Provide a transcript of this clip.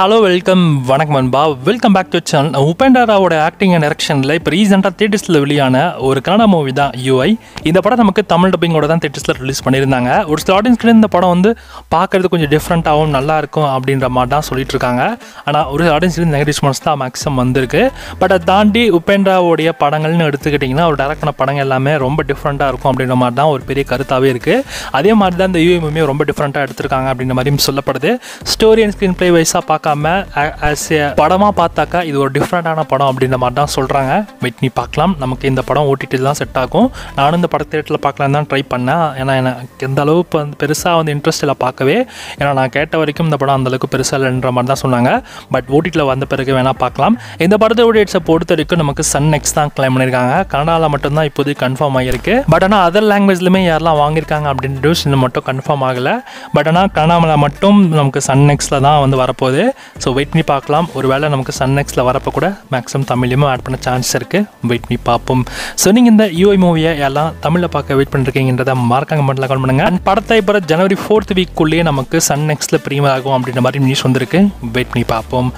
Hello வணக்கம் அன்பா. Welcome back to channel. Upendra ராவோட ஆக்டிங் அண்ட் டைரக்ஷனில் இப்போ ரீசெண்டாக தியேட்டர்ஸில் வெளியான ஒரு கன்னடா மூவி தான் யூஐ. இந்த படம் நமக்கு தமிழ் டப்பிங்கோட தான் தியேட்டர்ஸில் ரிலீஸ் பண்ணியிருந்தாங்க. ஒரு சில ஆடியன்ஸ்க்கு இந்த படம் வந்து பார்க்குறது கொஞ்சம் டிஃப்ரெண்ட்டாகவும் நல்லாயிருக்கும் அப்படின்ற மாதிரி தான் சொல்லிட்டு இருக்காங்க. ஆனால் ஒரு ஆடியன்ஸ்க்கு நெகட்டிவ் ரெஸ்பான்ஸ் தான் மேக்ஸிமம் வந்திருக்கு. பட் அதை தாண்டி உபேந்தராவுடைய படங்கள்னு எடுத்துக்கிட்டிங்கன்னா ஒரு டேரக்டான படங்கள் எல்லாமே ரொம்ப டிஃப்ரெண்ட்டாக இருக்கும் அப்படின்ற மாதிரி தான் ஒரு பெரிய கருத்தாகவே இருக்குது. அதே மாதிரி தான் இந்த யூஐ மூவியும் ரொம்ப டிஃப்ரெண்ட்டாக எடுத்திருக்காங்க அப்படின்ற மாதிரியும் சொல்லப்படுது. ஸ்டோரி அண்ட் ஸ்க்ரீன் ப்ளே வைஸாக பார்க்காம ஆஸ் ஏ படமாக பார்த்தாக்கா இது ஒரு டிஃப்ரெண்டான படம் அப்படின்ற மாதிரி தான் சொல்கிறாங்க. வெயிட் பண்ணி பார்க்கலாம். நமக்கு இந்த படம் ஓடிடியில் தான் செட் ஆகும். நானும் இந்த படத்தை தேட்டரில் பார்க்கலாம் தான் ட்ரை பண்ணேன். ஏன்னா எனக்கு எந்த அளவுக்கு வந்து பெருசாக வந்து இன்ட்ரெஸ்ட் இல்லை பார்க்கவே. ஏன்னா நான் கேட்ட வரைக்கும் இந்த படம் அந்தளவுக்கு பெருசாக இல்லைன்ற மாதிரி தான் சொன்னாங்க. பட் ஓடிடியில் வந்த பிறகு வேணால் பார்க்கலாம். இந்த படத்தோட டேட்ஸை பொறுத்த வரைக்கும் நமக்கு சன் நெக்ஸ்ட் தான் கிளைம் பண்ணியிருக்காங்க. கன்னடாவில் மட்டும்தான் இப்போதைக்கு கன்ஃபார்ம் ஆகிருக்கு. பட் ஆனால் அதர் லாங்குவேஜ்லையுமே யாரெல்லாம் வாங்கியிருக்காங்க அப்படின்ற நியூஸ் இன்னும் மட்டும் கன்ஃபார்ம் ஆகலை. பட் ஆனால் கன்னடாவில் மட்டும் நமக்கு சன் நெக்ஸ்ட்டில் தான் வந்து வரப்போகுது. ஸோ வெயிட் பண்ணி பார்க்கலாம். ஒரு வேளை நமக்கு சன் நெக்ஸ்ட்டில் வரப்போ கூட மேக்ஸிமம் தமிழ்லையுமே ஆட் பண்ண சான்ஸ் இருக்குது. வெயிட் பண்ணி பார்ப்போம். ஸோ நீங்கள் இந்த யூஐ மூவியை எல்லாம் தமிழில் பார்க்க வெயிட் பண்ணிருக்கீங்கன்றதை மறக்காம கமெண்ட்டில் கமெண்ட் பண்ணுங்கள். அண்ட் படத்தை இப்போ ஜனவரி 4th வீக்குள்ளேயே நமக்கு சன் நெக்ஸ்ட்டில் ப்ரீமியர் ஆகும் அப்படின்ற மாதிரி நியூஸ் வந்திருக்கு. வெயிட் பண்ணி பார்ப்போம்.